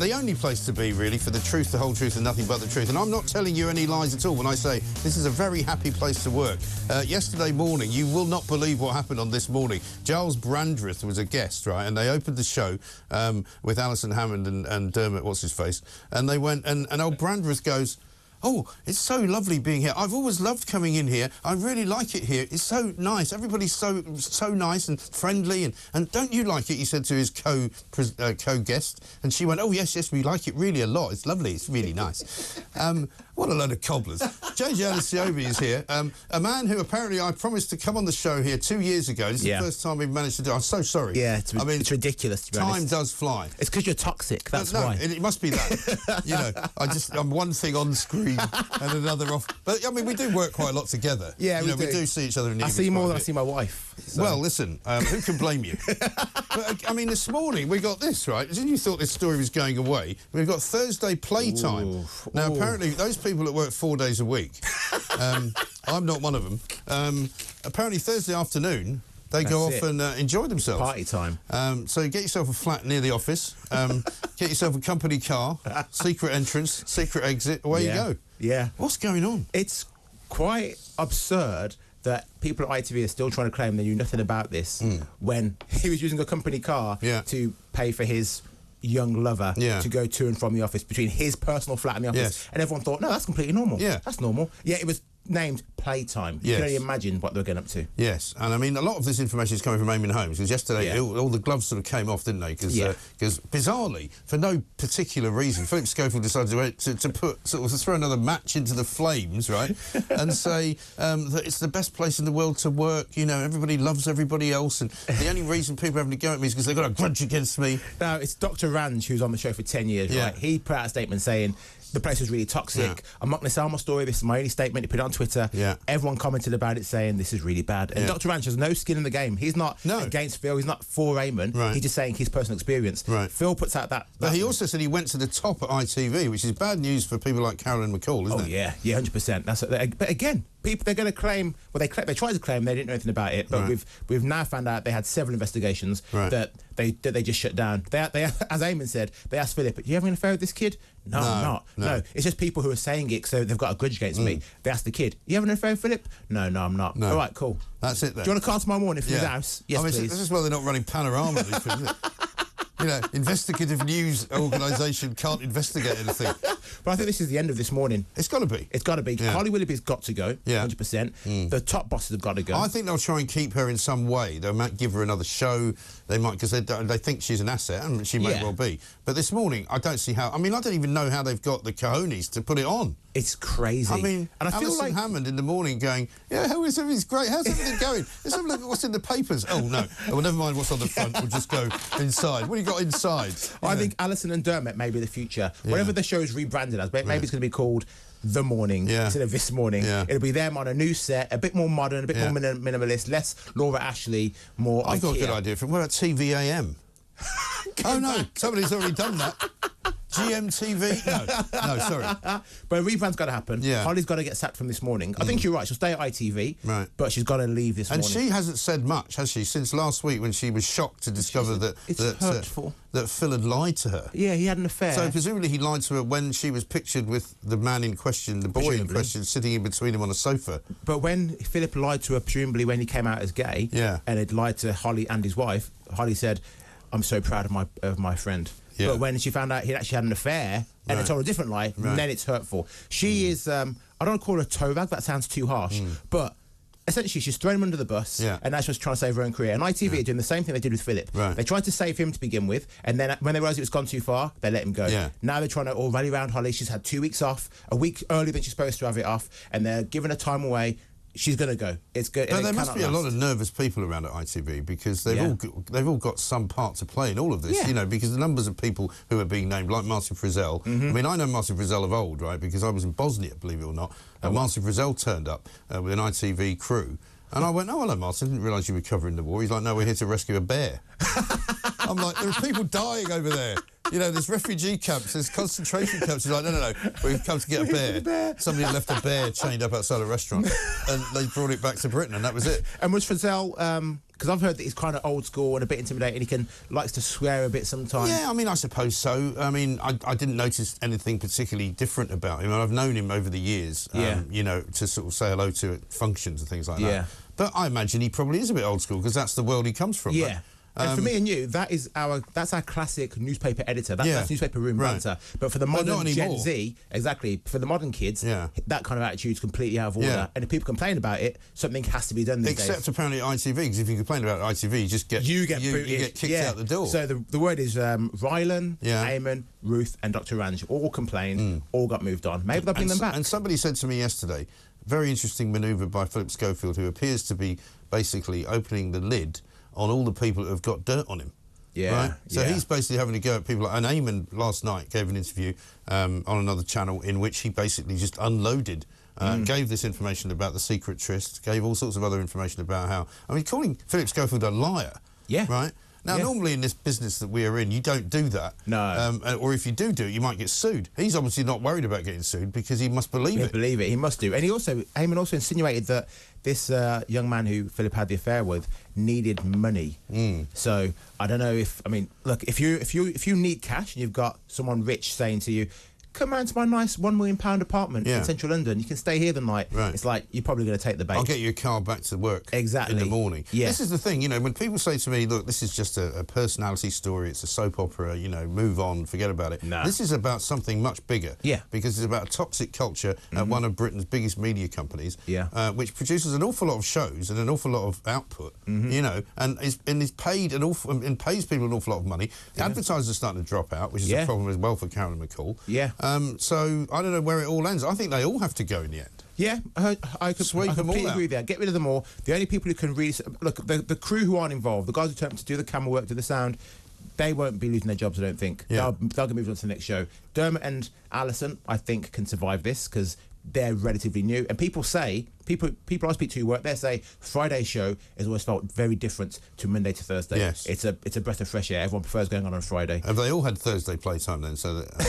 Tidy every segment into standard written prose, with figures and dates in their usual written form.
the only place to be, really, for the truth, the whole truth, and nothing but the truth. And I'm not telling you any lies at all when I say this is a very happy place to work. Yesterday morning, you will not believe what happened on This Morning. Giles Brandreth was a guest, right, and they opened the show with Alison Hammond and Dermot, what's-his-face, and they went, and old Brandreth goes, "Oh, it's so lovely being here. I've always loved coming in here. I really like it here. It's so nice. Everybody's so nice and friendly. And don't you like it?" he said to his co-guest. And she went, "Oh, yes, we like it really a lot. It's lovely. It's really nice." What a load of cobblers. JJ Anisiobi is here. A man who apparently I promised to come on the show here 2 years ago. This is the first time we've managed to do it. I'm so sorry. Yeah, it's ridiculous, to be honest. Time does fly. It's because you're toxic, that's why. No, it must be that. You know, I'm one thing on screen and another off. But, I mean, we do work quite a lot together. Yeah, we do see each other in the evenings. I see you more than I see my wife. So. Well, listen, who can blame you? But, I mean, this morning we got this, right? As you thought this story was going away, we've got Thursday playtime. Ooh. Now, apparently, those people that work 4 days a week, I'm not one of them, apparently Thursday afternoon, they go off and enjoy themselves. Party time. So get yourself a flat near the office, get yourself a company car, secret entrance, secret exit, away you go. Yeah. What's going on? It's quite absurd that people at ITV are still trying to claim they knew nothing about this when he was using a company car to pay for his young lover to go to and from the office, between his personal flat and the office. And everyone thought, no, that's completely normal. That's normal. Yeah, it was named Playtime. You can only imagine what they were getting up to. Yes, and I mean, a lot of this information is coming from Eamonn Holmes, because yesterday all the gloves sort of came off, didn't they? Because bizarrely, for no particular reason, Phillip Schofield decided to put to throw another match into the flames, right? And say that it's the best place in the world to work. You know, everybody loves everybody else, and the only reason people are having to go at me is because they've got a grudge against me. Now, it's Dr. Ranj, who's on the show for 10 years, right? He put out a statement saying the place was really toxic. I'm not going to sell my story. This is my only statement. He put it on Twitter. Everyone commented about it saying this is really bad. And Dr. Ranch has no skin in the game. He's not against Phil. He's not for Eamonn. He's just saying his personal experience. Phil puts out that. But he also said he went to the top at ITV, which is bad news for people like Carolyn McCall, isn't it? Yeah, 100%. But again, people, they're going to claim, well, they tried to claim they didn't know anything about it, but we've now found out they had several investigations that they just shut down. They, as Eamonn said, they asked Philip, "Do you have an affair with this kid?" No, I'm not. No, it's just people who are saying it so they've got a grudge against me. They asked the kid, "You have an affair with Philip?" No, I'm not. All right, cool. That's it then. Do you want a car tomorrow morning from his house? Yes, please. This is why they're not running Panorama, isn't it? You know, investigative news organisation can't investigate anything. But I think this is the end of This Morning. It's got to be. It's got to be. Harley Willoughby's got to go, 100%. The top bosses have got to go. I think they'll try and keep her in some way. They might give her another show. They might, because they think she's an asset, and she may well be. But This Morning, I don't see how. I mean, I don't even know how they've got the cojones to put it on. It's crazy. I mean, and I feel like Hammond in the morning going, "Yeah, how is everything's great? How's everything going? Let's have a look at what's in the papers." Oh no, well, never mind what's on the front. We'll just go inside. What have you got inside? I think Alison and Dermot may be the future. Whatever the show is rebranded as, maybe it's going to be called The Morning instead of This Morning. It'll be them on a new set, a bit more modern, a bit more minimalist, less Laura Ashley, more I've got a IKEA. good idea. What about TVAM? Oh no, somebody's already done that. GMTV? No, sorry. But a rebrand's got to happen. Holly's got to get sacked from This Morning. I think you're right. She'll stay at ITV, but she's got to leave This Morning. And she hasn't said much, has she, since last week when she was shocked to discover that Phil had lied to her. Yeah, he had an affair. So presumably he lied to her when she was pictured with the man in question, the boy in question, sitting in between him on a sofa. But when Philip lied to her, presumably when he came out as gay, and had lied to Holly and his wife, Holly said, "I'm so proud of my friend." But when she found out he actually had an affair and had told a different lie, then it's hurtful. She is, I don't want to call her a toe rag, that sounds too harsh, but essentially she's thrown him under the bus and now she's trying to save her own career. And ITV are doing the same thing they did with Philip. They tried to save him to begin with, and then when they realised it was gone too far, they let him go. Now they're trying to all rally around Holly. She's had 2 weeks off, a week earlier than she's supposed to have it off, and they're giving her time away. She's going to go. It's good. But there must be a lot of nervous people around at ITV, because they've all got some part to play in all of this. You know, because the numbers of people who are being named, like Martin Frizzell. I mean, I know Martin Frizzell of old, right? Because I was in Bosnia, believe it or not, and Martin Frizzell turned up with an ITV crew. And I went, "Oh, hello, Martin. I didn't realise you were covering the war." He's like, "No, we're here to rescue a bear." I'm like, "There are people dying over there. there's refugee camps, there's concentration camps. He's like, no, we've come to get a bear. Somebody left a bear chained up outside a restaurant, and they brought it back to Britain, and that was it. And was Frizzell, because I've heard that he's kind of old school and a bit intimidating, he likes to swear a bit sometimes. Yeah, I mean, I suppose so. I mean, I didn't notice anything particularly different about him. I've known him over the years, to sort of say hello to at functions and things like that. But I imagine he probably is a bit old school, because that's the world he comes from. Yeah. Right? And for me and you, that's our classic newspaper editor. That's newspaper room banter. But for the modern Gen Z, exactly, for the modern kids, that kind of attitude's completely out of order. And if people complain about it, something has to be done these days. Except apparently ITV, because if you complain about ITV, you get kicked out the door. So the word is Rylan, Eamonn, Ruth and Dr. Ranj all complained, all got moved on. Maybe they'll bring them back. And somebody said to me yesterday, very interesting manoeuvre by Phillip Schofield, who appears to be basically opening the lid on all the people who have got dirt on him. Right? So he's basically having to go at people. And Eamonn last night gave an interview on another channel in which he basically just unloaded, gave this information about the secret tryst, gave all sorts of other information about how... I mean, calling Phillip Schofield a liar, right? Now, normally in this business that we are in, you don't do that. No. Or if you do it, you might get sued. He's obviously not worried about getting sued because he must believe it. Believe it. He must do. And Eamonn also insinuated that this young man who Phillip had the affair with needed money. So I don't know if... I mean, look, if you need cash and you've got someone rich saying to you, come round to my nice £1 million apartment in central London. You can stay here the night. Right. It's like, you're probably going to take the bait. I'll get you a car back to work in the morning. Yeah. This is the thing, when people say to me, look, this is just a personality story, it's a soap opera, move on, forget about it. No. This is about something much bigger. Yeah. Because it's about a toxic culture at one of Britain's biggest media companies, which produces an awful lot of shows and an awful lot of output, and is paid and pays people an awful lot of money. The advertisers are starting to drop out, which is a problem as well for Carolyn McCall. Yeah. So I don't know where it all ends. I think they all have to go in the end. Yeah, I completely agree with that. Get rid of them all. The only people who can really... Look, the crew who aren't involved, the guys who turn up to do the camera work, do the sound, they won't be losing their jobs, I don't think. They'll get moved on to the next show. Dermot and Alison, I think, can survive this because they're relatively new. And people I speak to who work there say Friday's show has always felt very different to Monday to Thursday. Yes. It's a breath of fresh air. Everyone prefers going on Friday. Have they all had Thursday playtime then, so that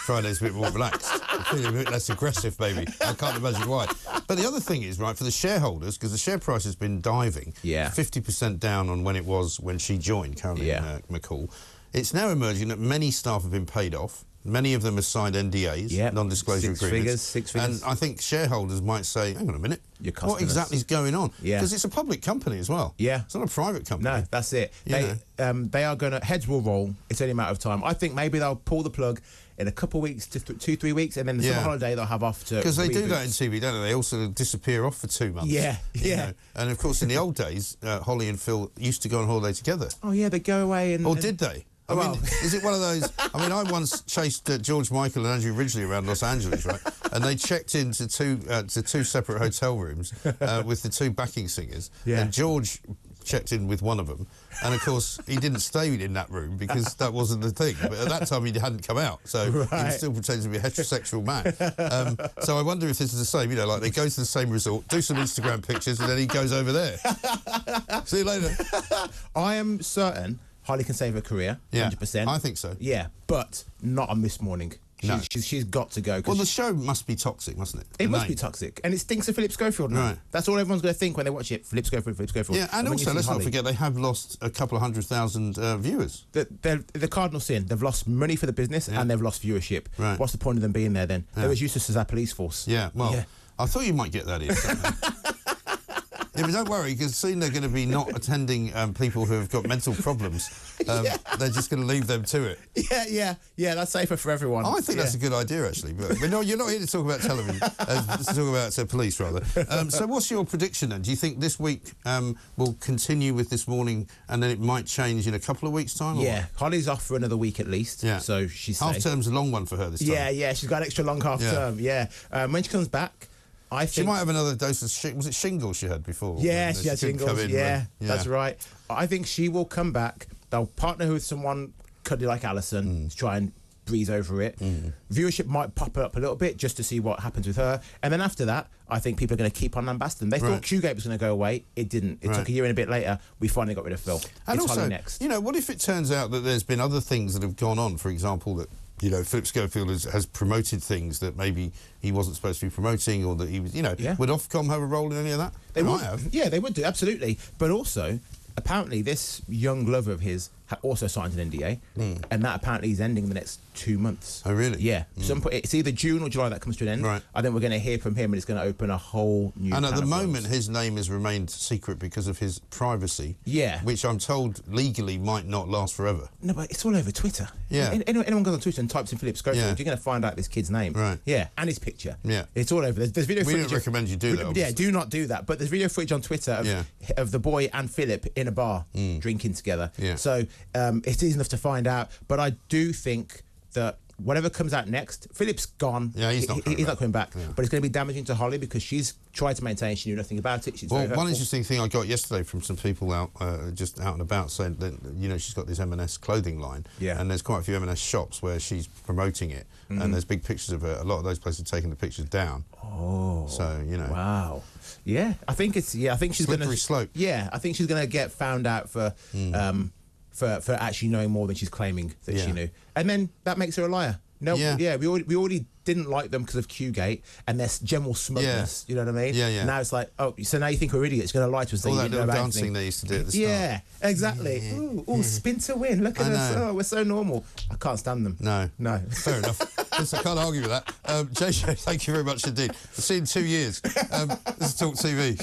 Friday's a bit more relaxed? A bit less aggressive, maybe. I can't imagine why. But the other thing is, right, for the shareholders, because the share price has been diving, 50% down on when she joined, Carolyn McCall, it's now emerging that many staff have been paid off. Many of them have signed NDAs, non-disclosure agreements. Six figures. And I think shareholders might say, hang on a minute, what exactly is going on? Because it's a public company as well. Yeah. It's not a private company. No, that's it. They are going to... Heads will roll. It's only a matter of time. I think maybe they'll pull the plug in a couple of weeks to 2-3 weeks, and then the summer holiday they'll have off to... Because they do that in TV, don't they? They also disappear off for 2 months. Yeah. And, of course, in the old days, Holly and Phil used to go on holiday together. Oh, yeah, they go away and... Or did they? I mean, is it one of those... I mean, I once chased George Michael and Andrew Ridgeley around Los Angeles, right? And they checked into two separate hotel rooms with the 2 backing singers. Yeah. And George checked in with one of them. And, of course, he didn't stay in that room because that wasn't the thing. But at that time, he hadn't come out. So he was still pretending to be a heterosexual man. So I wonder if this is the same. Like they go to the same resort, do some Instagram pictures, and then he goes over there. See you later. I am certain... Holly can save her career, 100%. I think so. Yeah, but not on This Morning. She's got to go. Well, the show must be toxic, mustn't it? It must be toxic. And it stinks of Phillip Schofield now. Right. That's all everyone's going to think when they watch it. Phillip Schofield. Yeah, and also, let's not forget, they have lost a couple of 100,000 viewers. The cardinal sin. They've lost money for the business and they've lost viewership. Right. What's the point of them being there then? They're as useless as our police force. Yeah, well, I thought you might get that in. Yeah, but don't worry, because soon they're going to be not attending people who have got mental problems. They're just going to leave them to it. Yeah, that's safer for everyone. I think that's a good idea, actually. But no, you're not here to talk about television. Let's talk about police, rather. So what's your prediction, then? Do you think this week will continue with This Morning and then it might change in a couple of weeks' time? Yeah, Holly's off for another week at least. Yeah. So she's safe. Half-term's a long one for her this time. Yeah, she's got an extra long half-term. Yeah. When she comes back... I think she might have another dose of was it shingles she had before? Yeah, she had shingles. Yeah, that's right. I think she will come back. They'll partner her with someone cuddly like Alison to try and breeze over it. Viewership might pop up a little bit just to see what happens with her. And then after that, I think people are going to keep on lambasting them. They thought Qgate was going to go away. It didn't. It took a year and a bit later. We finally got rid of Phil. And it's also, Holly next. you know, what if it turns out that there's been other things that have gone on? For example, that, you know, Phillip Schofield has promoted things that maybe he wasn't supposed to be promoting, or that he was, you know, would Ofcom have a role in any of that? They might have. Yeah, they would do, absolutely. But also, apparently, this young lover of his also signed an NDA, and that apparently is ending in the next 2 months. Oh, really? Yeah. It's either June or July that comes to an end. Right. I think we're going to hear from him, and it's going to open a whole new. And at the moment, his name has remained secret because of his privacy. Yeah. Which I'm told legally might not last forever. No, but it's all over Twitter. Yeah. Anyone goes on Twitter and types in Phillip Schofield, you're going to find out this kid's name. Right. Yeah, and his picture. Yeah. It's all over. There's video footage. We don't recommend you do that, obviously. Yeah, do not do that. But there's video footage on Twitter of the boy and Philip in a bar drinking together. Yeah. So it's easy enough to find out. But I do think that whatever comes out next, Philip's gone. Yeah, he's not coming back. Yeah. But it's going to be damaging to Holly because she's tried to maintain she knew nothing about it. She's well, very hurtful. one interesting thing I got yesterday from some people out, just out and about, saying that, you know, she's got this M&S clothing line, and there's quite a few M&S shops where she's promoting it, and there's big pictures of her. A lot of those places are taking the pictures down. Oh, so you know. Wow. Yeah, I think it's. Yeah, I think she's going to slippery slope. Yeah, I think she's going to get found out for actually knowing more than she's claiming that she knew, and then that makes her a liar. No, we already didn't like them because of Qgate and their general smugness. You know what I mean? Yeah, yeah. Now it's like, oh, so now you think we're idiots? You're going to lie to us? All that that you didn't little know dancing anything. they used to do at the start. Yeah, exactly. Ooh, spin to win. Look at us. Oh, we're so normal. I can't stand them. No. Fair enough. Listen, I can't argue with that. JJ, thank you very much indeed. I'll see you in 2 years. This is Talk TV.